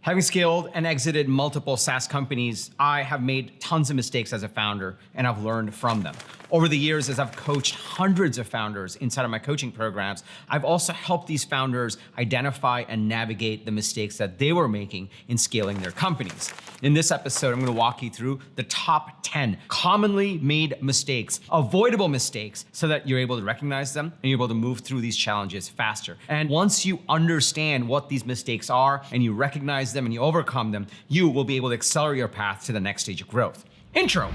Having scaled and exited multiple SaaS companies, I have made tons of mistakes as a founder and I've learned from them. Over the years, as I've coached hundreds of founders inside of my coaching programs, I've also helped these founders identify and navigate the mistakes that they were making in scaling their companies. In this episode, I'm gonna walk you through the top 10 commonly made mistakes, avoidable mistakes, so that you're able to recognize them and you're able to move through these challenges faster. And once you understand what these mistakes are and you recognize them and you overcome them, you will be able to accelerate your path to the next stage of growth. Intro.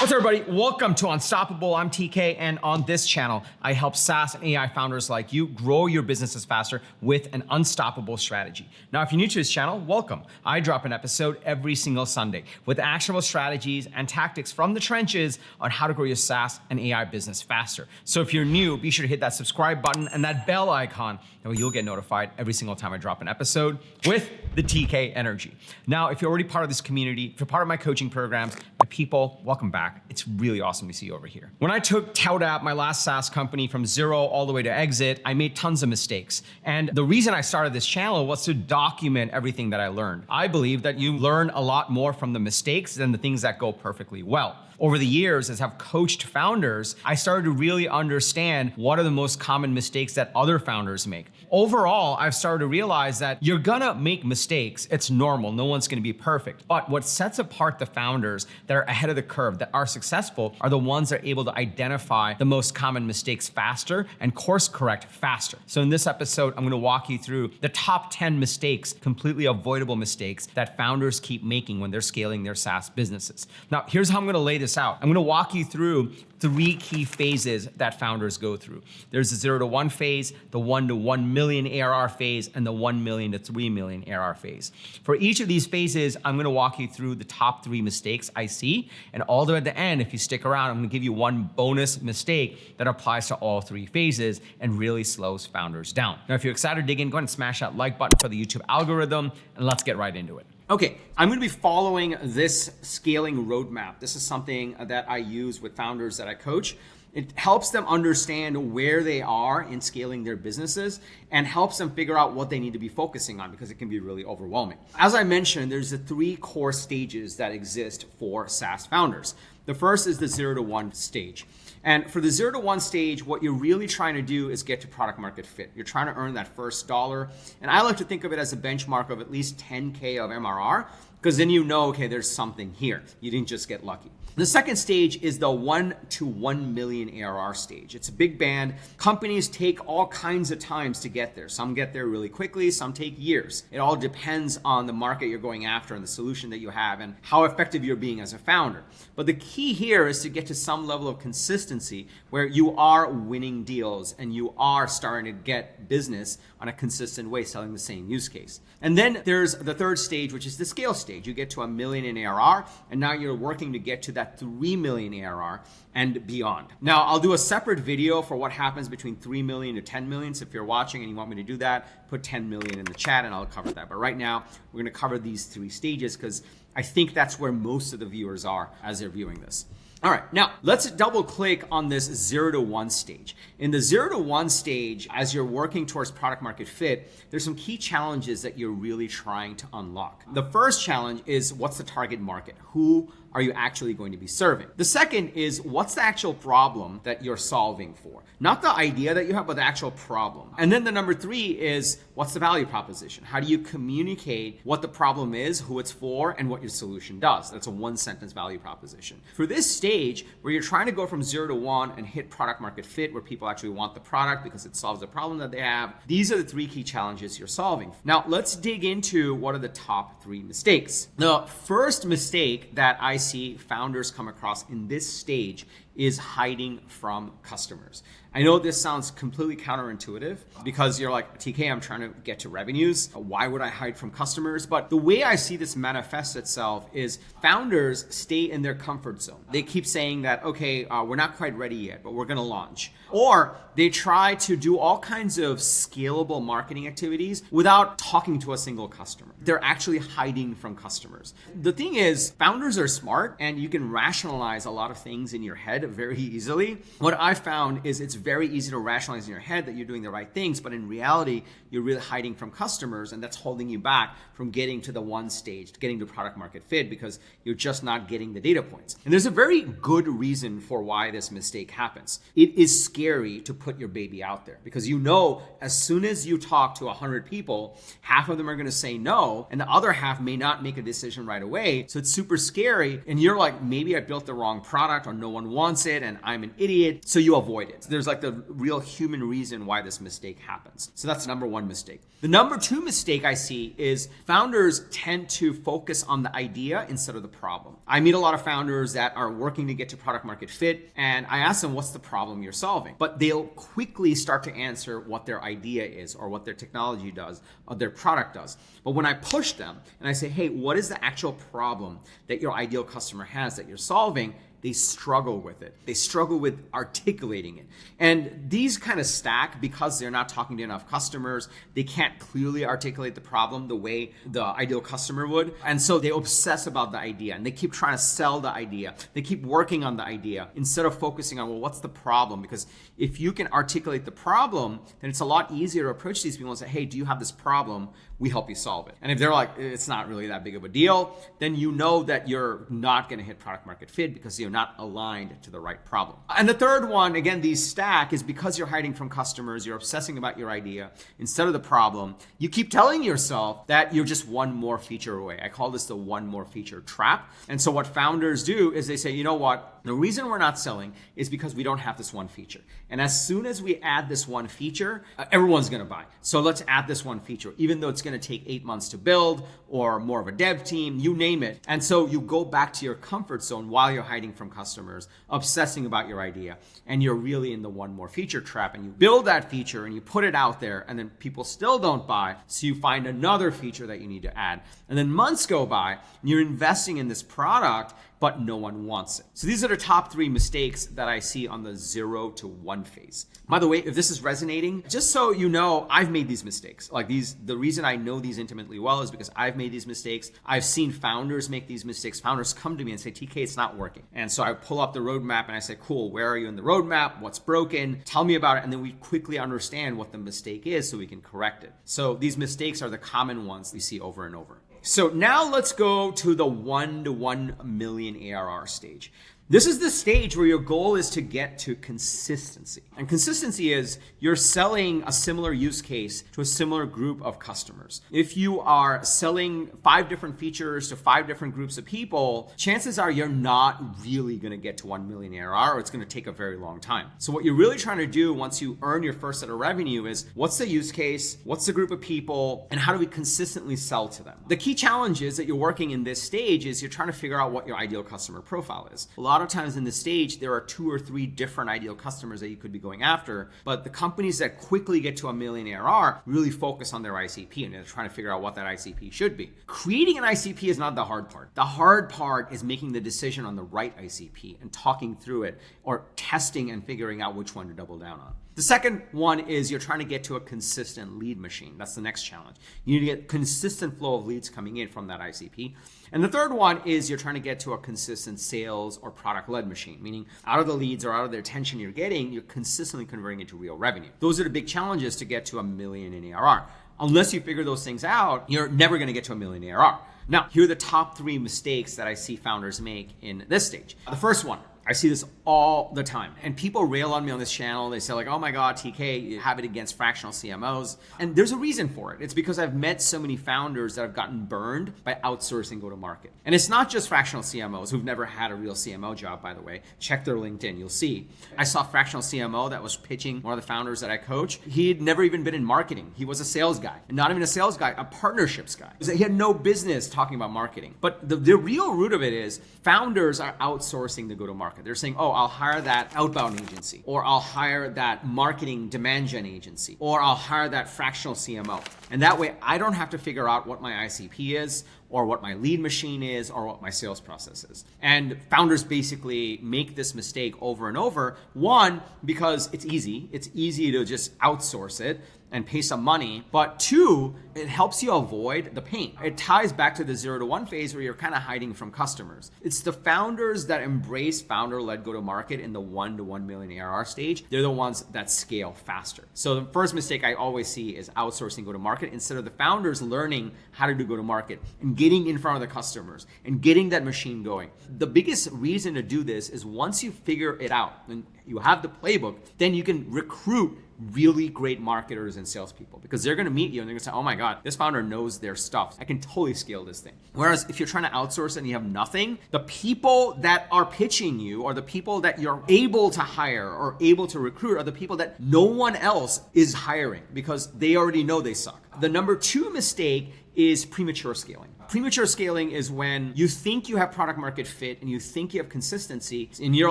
What's up, everybody? Welcome to Unstoppable. I'm TK, and on this channel, I help SaaS and AI founders like you grow your businesses faster with an unstoppable strategy. Now, if you're new to this channel, welcome. I drop an episode every single Sunday with actionable strategies and tactics from the trenches on how to grow your SaaS and AI business faster. So if you're new, be sure to hit that subscribe button and that bell icon, and you'll get notified every single time I drop an episode with the TK energy. Now, if you're already part of this community, if you're part of my coaching programs, my people, welcome back. It's really awesome to see you over here. When I took ToutApp, my last SaaS company, from zero all the way to exit, I made tons of mistakes. And the reason I started this channel was to document everything that I learned. I believe that you learn a lot more from the mistakes than the things that go perfectly well. Over the years, as I've coached founders, I started to really understand what are the most common mistakes that other founders make. Overall, I've started to realize that you're gonna make mistakes. It's normal, no one's gonna be perfect. But what sets apart the founders that are ahead of the curve, that are successful, are the ones that are able to identify the most common mistakes faster and course correct faster. So in this episode, I'm gonna walk you through the top 10 mistakes, completely avoidable mistakes that founders keep making when they're scaling their SaaS businesses. Now, here's how I'm gonna lay this out. I'm gonna walk you through 3 key phases that founders go through. There's the 0 to 1 phase, the 1 to 1 million ARR phase, and the 1 million to 3 million ARR phase. For each of these phases, I'm gonna walk you through the top 3 mistakes I see, and all the way at the end, if you stick around, I'm gonna give you one bonus mistake that applies to all 3 phases and really slows founders down. Now, if you're excited to dig in, go ahead and smash that like button for the YouTube algorithm, and let's get right into it. Okay, I'm gonna be following this scaling roadmap. This is something that I use with founders that I coach. It helps them understand where they are in scaling their businesses and helps them figure out what they need to be focusing on, because it can be really overwhelming. As I mentioned, there's the 3 core stages that exist for SaaS founders. The first is the 0 to 1 stage. And for the 0 to 1 stage, what you're really trying to do is get to product market fit. You're trying to earn that first dollar. And I like to think of it as a benchmark of at least 10K of MRR, because then you know, okay, there's something here. You didn't just get lucky. The second stage is the 1 to 1 million ARR stage. It's a big band. Companies take all kinds of times to get there. Some get there really quickly, some take years. It all depends on the market you're going after and the solution that you have and how effective you're being as a founder. But the key here is to get to some level of consistency where you are winning deals and you are starting to get business on a consistent way, selling the same use case. And then there's the third stage, which is the scale stage. You get to 1 million in ARR, and now you're working to get to that 3 million ARR and beyond. Now, I'll do a separate video for what happens between 3 million to 10 million. So if you're watching and you want me to do that, put 10 million in the chat and I'll cover that. But right now, we're gonna cover these 3 stages because I think that's where most of the viewers are as they're viewing this. All right, now let's double click on this 0 to 1 stage. In the 0 to 1 stage, as you're working towards product market fit, there's some key challenges that you're really trying to unlock. The first challenge is, what's the target market? Who are you actually going to be serving? The second is, what's the actual problem that you're solving for? Not the idea that you have, but the actual problem. And then the number 3 is, what's the value proposition? How do you communicate what the problem is, who it's for, and what your solution does? That's a 1-sentence value proposition. For this stage, where you're trying to go from 0 to 1 and hit product market fit, where people actually want the product because it solves the problem that they have, these are the 3 key challenges you're solving. Now, let's dig into what are the top 3 mistakes. The first mistake that I see founders come across in this stage is hiding from customers. I know this sounds completely counterintuitive because you're like, TK, I'm trying to get to revenues. Why would I hide from customers? But the way I see this manifest itself is founders stay in their comfort zone. They keep saying that, okay, we're not quite ready yet, but we're gonna launch. Or they try to do all kinds of scalable marketing activities without talking to a single customer. They're actually hiding from customers. The thing is, founders are smart and you can rationalize a lot of things in your head very easily. What I found is it's very easy to rationalize in your head that you're doing the right things, but in reality, you're really hiding from customers, and that's holding you back from getting to the one stage, getting to product market fit, because you're just not getting the data points. And there's a very good reason for why this mistake happens. It is scary to put your baby out there, because you know as soon as you talk to 100 people, half of them are going to say no, and the other half may not make a decision right away. So it's super scary, and you're like, maybe I built the wrong product, or no one wants it, and I'm an idiot. So you avoid it. There's like the real human reason why this mistake happens. So that's number one mistake. The number two mistake I see is founders tend to focus on the idea instead of the problem. I meet a lot of founders that are working to get to product market fit, and I ask them, what's the problem you're solving? But they'll quickly start to answer what their idea is, or what their technology does, or their product does. But when I push them and I say, hey, what is the actual problem that your ideal customer has that you're solving? They struggle with it. They struggle with articulating it. And these kind of stack because they're not talking to enough customers. They can't clearly articulate the problem the way the ideal customer would. And so they obsess about the idea, and they keep trying to sell the idea. They keep working on the idea instead of focusing on, well, what's the problem? Because if you can articulate the problem, then it's a lot easier to approach these people and say, hey, do you have this problem? We help you solve it. And if they're like, it's not really that big of a deal, then you know that you're not going to hit product market fit because you're not aligned to the right problem. And the third one, again, these stack, is because you're hiding from customers, you're obsessing about your idea instead of the problem. You keep telling yourself that you're just one more feature away. I call this the one more feature trap. And so what founders do is they say, you know what? The reason we're not selling is because we don't have this one feature. And as soon as we add this one feature, everyone's going to buy. So let's add this one feature, even though it's going to take 8 months to build or more of a dev team, you name it. And so you go back to your comfort zone while you're hiding from customers, obsessing about your idea, and you're really in the one more feature trap. And you build that feature and you put it out there, and then people still don't buy. So you find another feature that you need to add. And then months go by and you're investing in this product, but no one wants it. So these are the top 3 mistakes that I see on the 0 to 1 phase. By the way, if this is resonating, just so you know, I've made these mistakes. The reason I know these intimately well is because I've made these mistakes. I've seen founders make these mistakes. Founders come to me and say, TK, it's not working. And so I pull up the roadmap and I say, cool, where are you in the roadmap? What's broken? Tell me about it. And then we quickly understand what the mistake is so we can correct it. So these mistakes are the common ones we see over and over. So now let's go to the 1 to 1 million ARR stage. This is the stage where your goal is to get to consistency. And consistency is you're selling a similar use case to a similar group of customers. If you are selling 5 different features to 5 different groups of people, chances are you're not really going to get to 1 million ARR, or it's going to take a very long time. So what you're really trying to do once you earn your first set of revenue is, what's the use case, what's the group of people, and how do we consistently sell to them? The key challenge is that you're working in this stage is you're trying to figure out what your ideal customer profile is. A lot of times in this stage, there are 2 or 3 different ideal customers that you could be going after, but the companies that quickly get to 1 million ARR really focus on their ICP, and they're trying to figure out what that ICP should be. Creating an ICP is not the hard part. The hard part is making the decision on the right ICP and talking through it, or testing and figuring out which one to double down on. The second one is you're trying to get to a consistent lead machine. That's the next challenge. You need to get consistent flow of leads coming in from that ICP. And the third one is you're trying to get to a consistent sales or product-led machine, meaning out of the leads or out of the attention you're getting, you're consistently converting into real revenue. Those are the big challenges to get to 1 million in ARR. Unless you figure those things out, you're never going to get to 1 million ARR. Now, here are the top 3 mistakes that I see founders make in this stage. The first one, I see this all the time. And people rail on me on this channel. They say like, oh my God, TK, you have it against fractional CMOs. And there's a reason for it. It's because I've met so many founders that have gotten burned by outsourcing go to market. And it's not just fractional CMOs who've never had a real CMO job, by the way. Check their LinkedIn, you'll see. I saw a fractional CMO that was pitching one of the founders that I coach. He'd never even been in marketing. He was a sales guy. And not even a sales guy, a partnerships guy. He had no business talking about marketing. But the real root of it is founders are outsourcing the go to market. They're saying, oh, I'll hire that outbound agency, or I'll hire that marketing demand gen agency, or I'll hire that fractional CMO. And that way I don't have to figure out what my ICP is, or what my lead machine is, or what my sales process is. And founders basically make this mistake over and over. One, because it's easy. It's easy to just outsource it and pay some money. But two, it helps you avoid the pain. It ties back to the 0 to 1 phase where you're kind of hiding from customers. It's the founders that embrace founder-led go-to-market in the 1 to 1 million ARR stage. They're the ones that scale faster. So the first mistake I always see is outsourcing go-to-market instead of the founders learning how to do go-to-market and getting in front of the customers and getting that machine going. The biggest reason to do this is once you figure it out and you have the playbook, then you can recruit really great marketers and salespeople because they're going to meet you and they're going to say, oh my God, this founder knows their stuff. I can totally scale this thing. Whereas if you're trying to outsource and you have nothing, the people that are pitching you or the people that you're able to hire or able to recruit are the people that no one else is hiring because they already know they suck. The number 2 mistake is premature scaling. Premature scaling is when you think you have product market fit and you think you have consistency and you're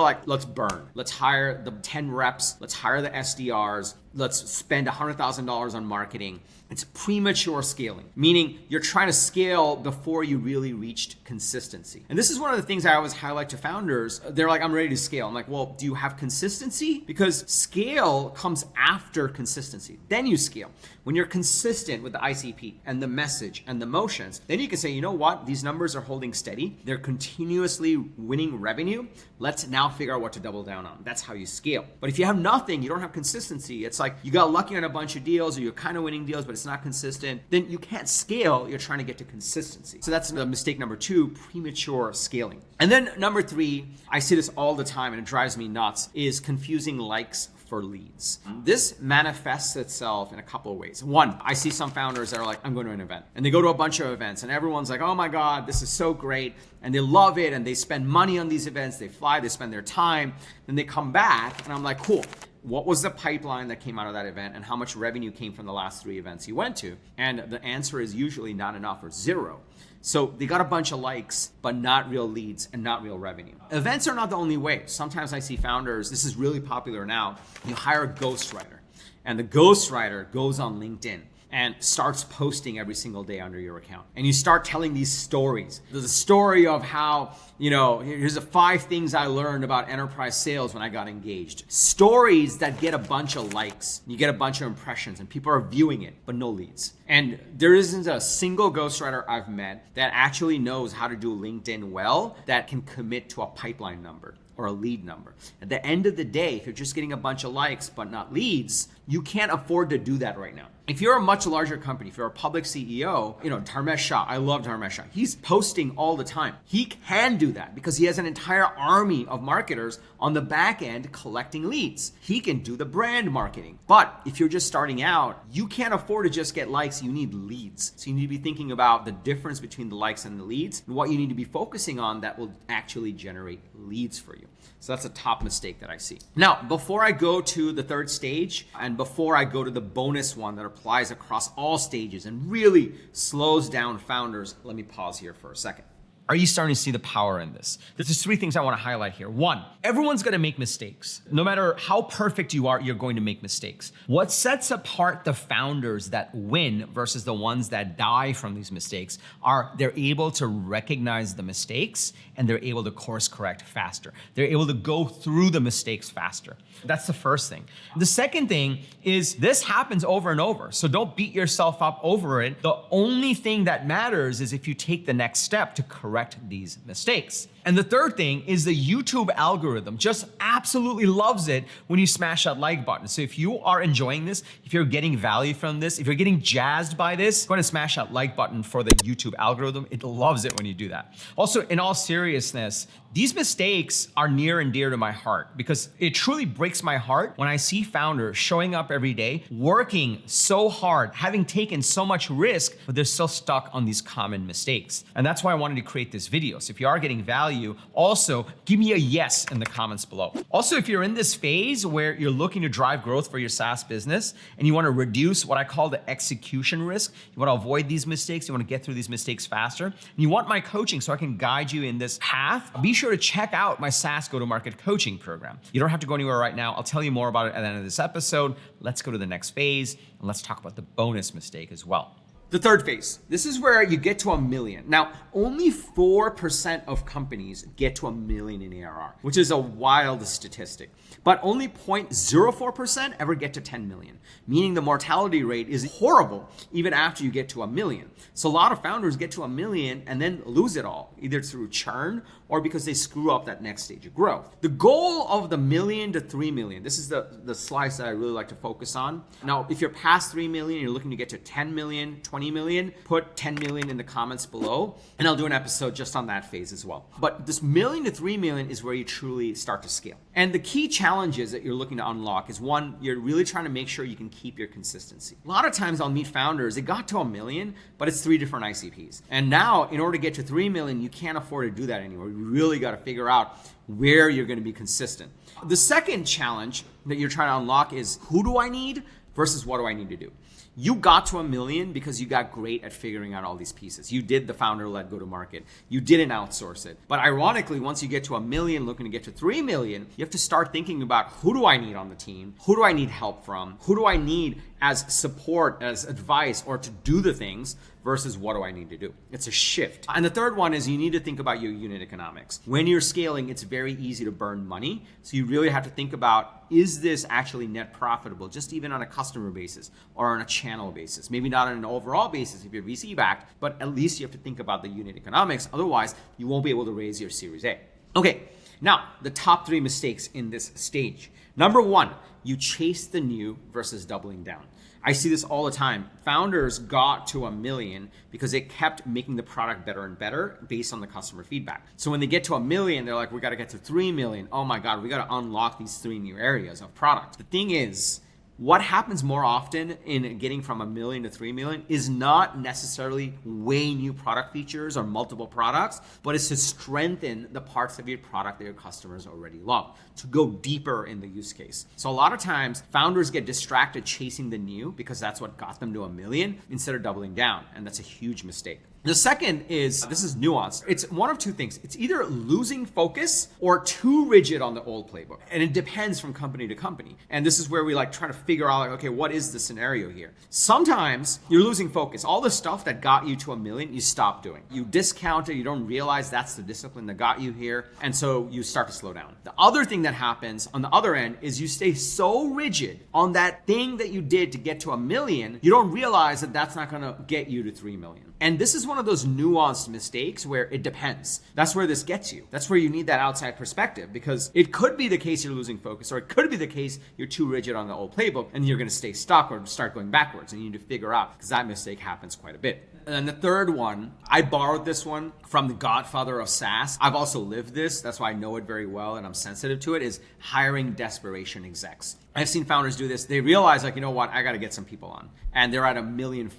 like, let's burn. Let's hire the 10 reps. Let's hire the SDRs. Let's spend $100,000 on marketing. It's premature scaling, meaning you're trying to scale before you really reached consistency. And this is one of the things I always highlight to founders. They're like, I'm ready to scale. I'm like, well, do you have consistency? Because scale comes after consistency. Then you scale. When you're consistent with the ICP and the message and the motions, then you can say, you know what? These numbers are holding steady. They're continuously winning revenue. Let's now figure out what to double down on. That's how you scale. But if you have nothing, you don't have consistency. It's like you got lucky on a bunch of deals or you're kind of winning deals, but it's not consistent. Then you can't scale. You're trying to get to consistency. So that's the mistake number 2, premature scaling. And then number 3, I see this all the time and it drives me nuts, is confusing likes for leads. This manifests itself in a couple of ways. One, I see some founders that are like, I'm going to an event. And they go to a bunch of events and everyone's like, oh my God, this is so great. And they love it and they spend money on these events. They fly, they spend their time. Then they come back and I'm like, cool. What was the pipeline that came out of that event and how much revenue came from the last 3 events you went to? And the answer is usually not enough or 0. So they got a bunch of likes, but not real leads and not real revenue. Events are not the only way. Sometimes I see founders, this is really popular now, you hire a ghostwriter and the ghostwriter goes on LinkedIn and starts posting every single day under your account. And you start telling these stories. There's a story of how, here's the 5 things I learned about enterprise sales when I got engaged. Stories that get a bunch of likes, you get a bunch of impressions and people are viewing it, but no leads. And there isn't a single ghostwriter I've met that actually knows how to do LinkedIn well that can commit to a pipeline number or a lead number. At the end of the day, if you're just getting a bunch of likes but not leads, you can't afford to do that right now. If you're a much larger company, if you're a public CEO, Dharmesh Shah, I love Dharmesh Shah. He's posting all the time. He can do that because he has an entire army of marketers on the back end collecting leads. He can do the brand marketing. But if you're just starting out, you can't afford to just get likes. You need leads. So you need to be thinking about the difference between the likes and the leads and what you need to be focusing on that will actually generate leads for you. So that's a top mistake that I see. Now, before I go to the 3rd stage and before I go to the bonus one that applies across all stages and really slows down founders, let me pause here for a second. Are you starting to see the power in this? There's 3 things I want to highlight here. 1, everyone's going to make mistakes. No matter how perfect you are, you're going to make mistakes. What sets apart the founders that win versus the ones that die from these mistakes are they're able to recognize the mistakes and they're able to course correct faster. They're able to go through the mistakes faster. That's the first thing. The second thing is this happens over and over. So don't beat yourself up over it. The only thing that matters is if you take the next step to correct these mistakes. And the third thing is the YouTube algorithm just absolutely loves it when you smash that like button. So if you are enjoying this, if you're getting value from this, if you're getting jazzed by this, go ahead and smash that like button for the YouTube algorithm. It loves it when you do that. Also, in all seriousness, these mistakes are near and dear to my heart because it truly breaks my heart when I see founders showing up every day, working so hard, having taken so much risk, but they're still stuck on these common mistakes. And that's why I wanted to create this video. So if you are getting value, also give me a yes in the comments below. Also, if you're in this phase where you're looking to drive growth for your SaaS business and you want to reduce what I call the execution risk, you want to avoid these mistakes, you want to get through these mistakes faster, and you want my coaching so I can guide you in this path, be sure to check out my SaaS Go To Market coaching program. You don't have to go anywhere right now. I'll tell you more about it at the end of this episode. Let's go to the next phase and let's talk about the bonus mistake as well. The third phase, this is where you get to 1 million. Now, only 4% of companies get to 1 million in ARR, which is a wild statistic. But only 0.04% ever get to 10 million, meaning the mortality rate is horrible even after you get to 1 million. So a lot of founders get to 1 million and then lose it all, either through churn or because they screw up that next stage of growth. The goal of the million to 3 million, this is the slice that I really like to focus on. Now, if you're past 3 million, you're looking to get to 10 million, 20 million, put 10 million in the comments below, and I'll do an episode just on that phase as well. But this million to 3 million is where you truly start to scale. And the key challenges that you're looking to unlock is one, you're really trying to make sure you can keep your consistency. A lot of times I'll meet founders, they got to 1 million, but it's 3 different ICPs. And now in order to get to 3 million, you can't afford to do that anymore. You really got to figure out where you're going to be consistent. The second challenge that you're trying to unlock is who do I need versus what do I need to do? You got to 1 million because you got great at figuring out all these pieces. You did the founder-led go-to-market. You didn't outsource it. But ironically, once you get to 1 million, looking to get to 3 million, you have to start thinking about who do I need on the team? Who do I need help from? Who do I need as support, as advice, or to do the things versus what do I need to do? It's a shift. And the third one is you need to think about your unit economics. When you're scaling, it's very easy to burn money. So you really have to think about, is this actually net profitable, just even on a customer basis or on a channel basis? Maybe not on an overall basis if you're VC backed, but at least you have to think about the unit economics. Otherwise, you won't be able to raise your Series A. Okay, now the top 3 mistakes in this stage. Number 1, you chase the new versus doubling down. I see this all the time. Founders got to 1 million because they kept making the product better and better based on the customer feedback. So when they get to 1 million, they're like, we got to get to 3 million. Oh my God, we got to unlock these 3 new areas of product. The thing is, what happens more often in getting from 1 million to 3 million is not necessarily way new product features or multiple products, but it's to strengthen the parts of your product that your customers already love, to go deeper in the use case. So a lot of times founders get distracted chasing the new because that's what got them to 1 million instead of doubling down. And that's a huge mistake. The second is, this is nuance. It's one of two things. It's either losing focus or too rigid on the old playbook. And it depends from company to company. And this is where we try to figure out, okay, what is the scenario here? Sometimes you're losing focus. All the stuff that got you to 1 million, you stop doing. You discount it. You don't realize that's the discipline that got you here. And so you start to slow down. The other thing that happens on the other end is you stay so rigid on that thing that you did to get to 1 million, you don't realize that that's not going to get you to 3 million. And this is one of those nuanced mistakes where it depends. That's where this gets you. That's where you need that outside perspective, because it could be the case you're losing focus, or it could be the case you're too rigid on the old playbook and you're going to stay stuck or start going backwards, and you need to figure out, because that mistake happens quite a bit. And then the third one, I borrowed this one from the godfather of SaaS. I've also lived this. That's why I know it very well and I'm sensitive to it, is hiring desperation execs. I've seen founders do this. They realize, you know what, I got to get some people on. And they're at 1.5 million.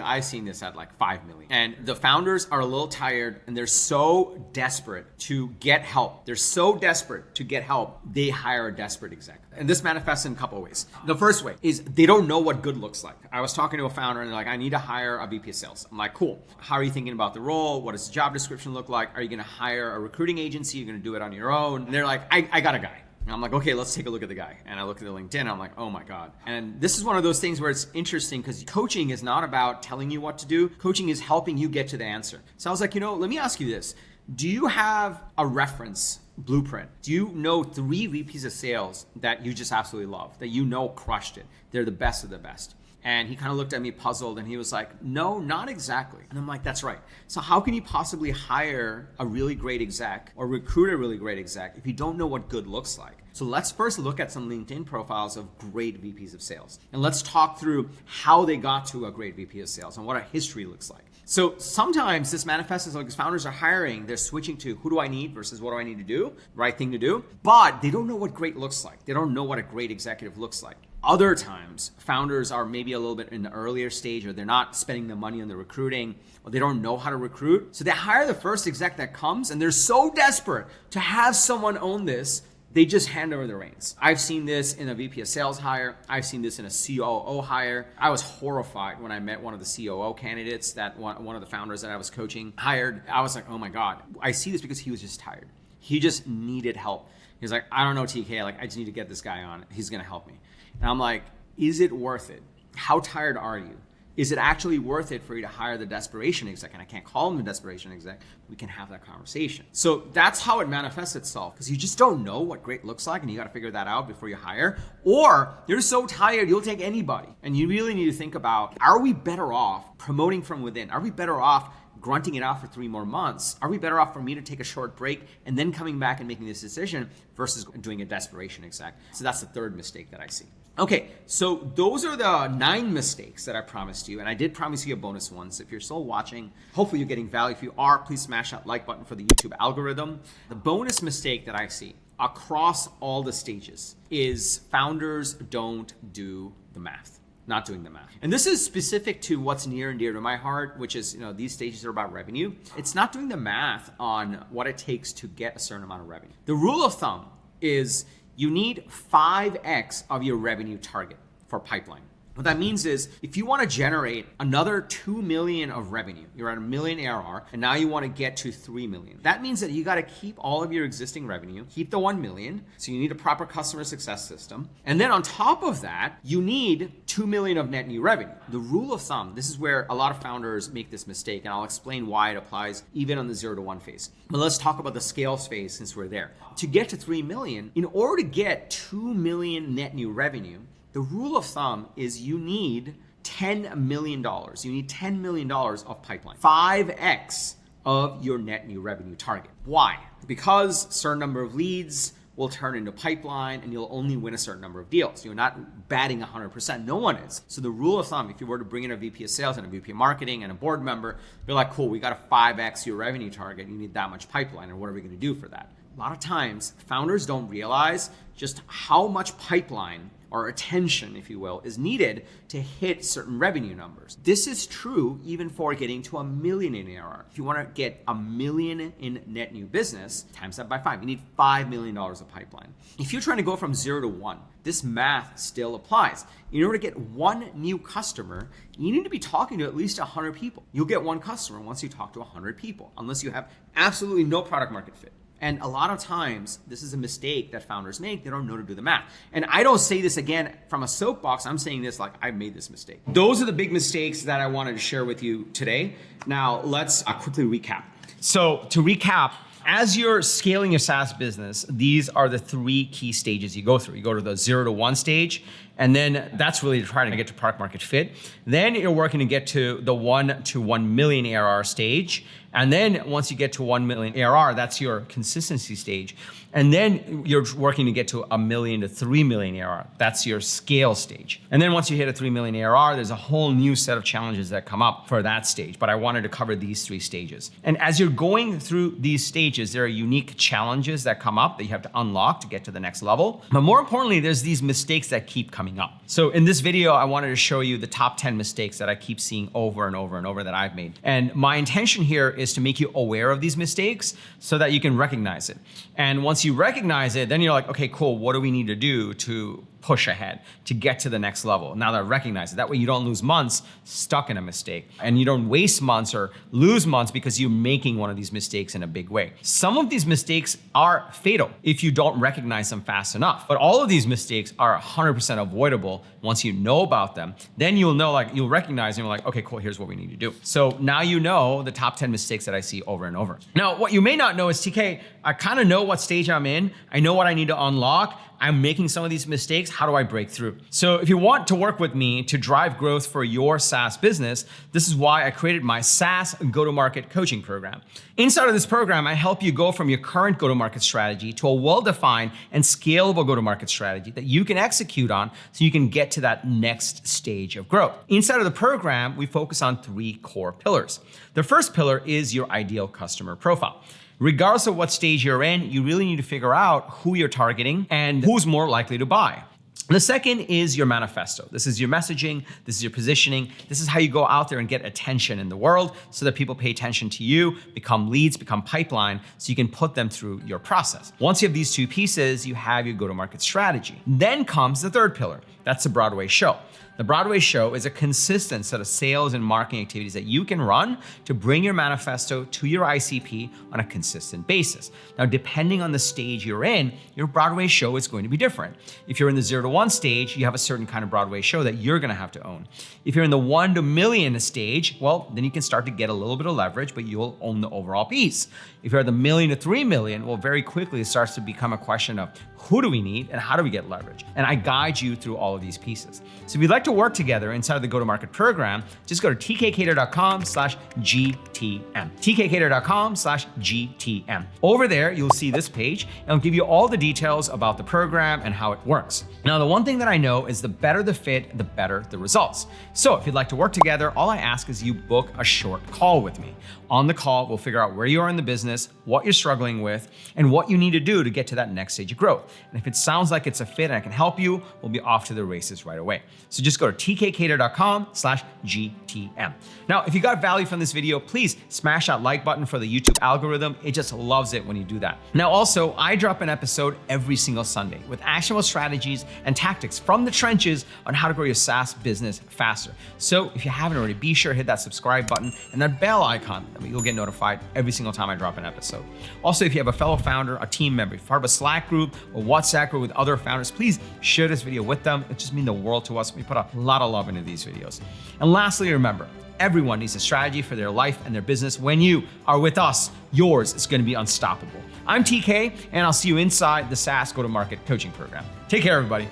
I've seen this at 5 million. And the founders are a little tired and they're so desperate to get help. They're so desperate to get help, they hire a desperate exec. And this manifests in a couple of ways. The first way is they don't know what good looks like. I was talking to a founder and they're like, I need to hire a VP of sales. I'm like, cool. How are you thinking about the role? What does the job description look like? Are you going to hire a recruiting agency? You're going to do it on your own? And they're like, I got a guy. And I'm like, okay, let's take a look at the guy. And I look at the LinkedIn and I'm like, oh my God. And this is one of those things where it's interesting because coaching is not about telling you what to do. Coaching is helping you get to the answer. So I was like, let me ask you this. Do you have a reference blueprint? Do you know 3 VPs of sales that you just absolutely love, that crushed it? They're the best of the best. And he kind of looked at me puzzled and he was like, no, not exactly. And I'm like, that's right. So how can you possibly hire a really great exec or recruit a really great exec if you don't know what good looks like? So let's first look at some LinkedIn profiles of great VPs of sales. And let's talk through how they got to a great VP of sales and what a history looks like. So sometimes this manifests as founders are hiring, they're switching to who do I need versus what do I need to do, right thing to do, but they don't know what great looks like. They don't know what a great executive looks like. Other times, founders are maybe a little bit in the earlier stage, or they're not spending the money on the recruiting, or they don't know how to recruit. So they hire the first exec that comes, and they're so desperate to have someone own this, they just hand over the reins. I've seen this in a VP of sales hire. I've seen this in a COO hire. I was horrified when I met one of the COO candidates that one of the founders that I was coaching hired. I was like, oh my God. I see this because he was just tired. He just needed help. He was like, I don't know, TK, I just need to get this guy on. He's going to help me. And I'm like, is it worth it? How tired are you? Is it actually worth it for you to hire the desperation exec? And I can't call him the desperation exec. We can have that conversation. So that's how it manifests itself, because you just don't know what great looks like, and you got to figure that out before you hire. Or you're so tired, you'll take anybody. And you really need to think about, are we better off promoting from within? Are we better off grunting it out for 3 more months? Are we better off for me to take a short break and then coming back and making this decision versus doing a desperation exec? So that's the third mistake that I see. Okay, so those are the 9 mistakes that I promised you, and I did promise you a bonus one. So if you're still watching, hopefully you're getting value. If you are, please smash that like button for the YouTube algorithm. The bonus mistake that I see across all the stages is founders don't do the math. Not doing the math. And this is specific to what's near and dear to my heart, which is, these stages are about revenue. It's not doing the math on what it takes to get a certain amount of revenue. The rule of thumb is you need 5x of your revenue target for pipeline. What that means is if you want to generate another 2 million of revenue, you're at a million ARR, and now you want to get to 3 million. That means that you got to keep all of your existing revenue, keep the 1 million. So you need a proper customer success system. And then on top of that, you need 2 million of net new revenue. The rule of thumb, this is where a lot of founders make this mistake, and I'll explain why it applies even on the 0 to 1 phase. But let's talk about the scales phase since we're there. To get to 3 million, in order to get 2 million net new revenue, the rule of thumb is you need $10 million. You need $10 million of pipeline. 5x of your net new revenue target. Why? Because a certain number of leads will turn into pipeline and you'll only win a certain number of deals. You're not batting 100%. No one is. So the rule of thumb, if you were to bring in a VP of sales and a VP of marketing and a board member, you're like, cool, we got to 5x your revenue target. You need that much pipeline. And what are we going to do for that? A lot of times, founders don't realize just how much pipeline or attention, if you will, is needed to hit certain revenue numbers. This is true even for getting to 1 million in ARR. If you want to get 1 million in net new business, times that by 5, you need $5 million of pipeline. If you're trying to go from 0 to 1, this math still applies. In order to get 1 new customer, you need to be talking to at least 100 people. You'll get 1 customer once you talk to 100 people, unless you have absolutely no product market fit. And a lot of times, this is a mistake that founders make. They don't know to do the math. And I don't say this again from a soapbox. I'm saying this like I made this mistake. Those are the big mistakes that I wanted to share with you today. Now, let's quickly recap. So to recap, as you're scaling your SaaS business, these are the 3 key stages you go through. You go to the 0 to 1 stage, and then that's really trying to get to product market fit. Then you're working to get to the 1 to 1 million ARR stage. And then once you get to 1 million ARR, that's your consistency stage. And then you're working to get to 1 million to 3 million ARR. That's your scale stage. And then once you hit a 3 million ARR, there's a whole new set of challenges that come up for that stage. But I wanted to cover these 3 stages. And as you're going through these stages, there are unique challenges that come up that you have to unlock to get to the next level. But more importantly, there's these mistakes that keep coming up. So in this video, I wanted to show you the top 10 mistakes that I keep seeing over and over and over that I've made. And my intention here is to make you aware of these mistakes so that you can recognize it. And once you recognize it, then you're like, okay, cool, what do we need to do to push ahead, to get to the next level? Now that I recognize it, that way you don't lose months stuck in a mistake, and you don't waste months or lose months because you're making one of these mistakes in a big way. Some of these mistakes are fatal if you don't recognize them fast enough, but all of these mistakes are 100% avoidable once you know about them. Then you'll know, like you'll recognize and you're like, okay, cool, here's what we need to do. So now you know the top 10 mistakes that I see over and over. Now, what you may not know is, TK, I kind of know what stage I'm in. I know what I need to unlock. I'm making some of these mistakes. How do I break through? So if you want to work with me to drive growth for your SaaS business, this is why I created my SaaS Go To Market coaching program. Inside of this program, I help you go from your current go-to-market strategy to a well-defined and scalable go-to-market strategy that you can execute on so you can get to that next stage of growth. Inside of the program, we focus on 3 core pillars. The first pillar is your ideal customer profile. Regardless of what stage you're in, you really need to figure out who you're targeting and who's more likely to buy. The second is your manifesto. This is your messaging, this is your positioning, this is how you go out there and get attention in the world so that people pay attention to you, become leads, become pipeline, so you can put them through your process. Once you have these 2 pieces, you have your go-to-market strategy. Then comes the third pillar. That's the Broadway show. The Broadway show is a consistent set of sales and marketing activities that you can run to bring your manifesto to your ICP on a consistent basis. Now, depending on the stage you're in, your Broadway show is going to be different. If you're in the 0 to 1 stage, you have a certain kind of Broadway show that you're gonna have to own. If you're in the 1 to million stage, well, then you can start to get a little bit of leverage, but you'll own the overall piece. If you're at the 1 million to 3 million, well, very quickly it starts to become a question of who do we need and how do we get leverage? And I guide you through all of these pieces. So if you'd like to work together inside of the Go To Market program, just go to tkkader.com/GTM. tkkader.com/GTM. Over there, you'll see this page and it'll give you all the details about the program and how it works. Now, the one thing that I know is the better the fit, the better the results. So if you'd like to work together, all I ask is you book a short call with me. On the call, we'll figure out where you are in the business, what you're struggling with, and what you need to do to get to that next stage of growth. And if it sounds like it's a fit and I can help you, we'll be off to the races right away. So just go to tkkader.com/GTM. Now, if you got value from this video, please smash that like button for the YouTube algorithm. It just loves it when you do that. Now, also, I drop an episode every single Sunday with actionable strategies and tactics from the trenches on how to grow your SaaS business faster. So if you haven't already, be sure to hit that subscribe button and that bell icon. You'll get notified every single time I drop an episode. Also, if you have a fellow founder, a team member, if you're part of a Slack group or WhatsApp group with other founders, please share this video with them. It just means the world to us. We put a lot of love into these videos. And lastly, remember, everyone needs a strategy for their life and their business. When you are with us, yours is going to be unstoppable. I'm TK, and I'll see you inside the SaaS Go To Market coaching program. Take care, everybody.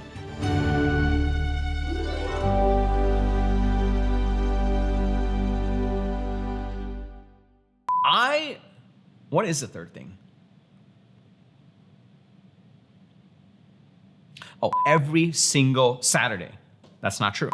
What is the third thing? Oh, every single Saturday. That's not true.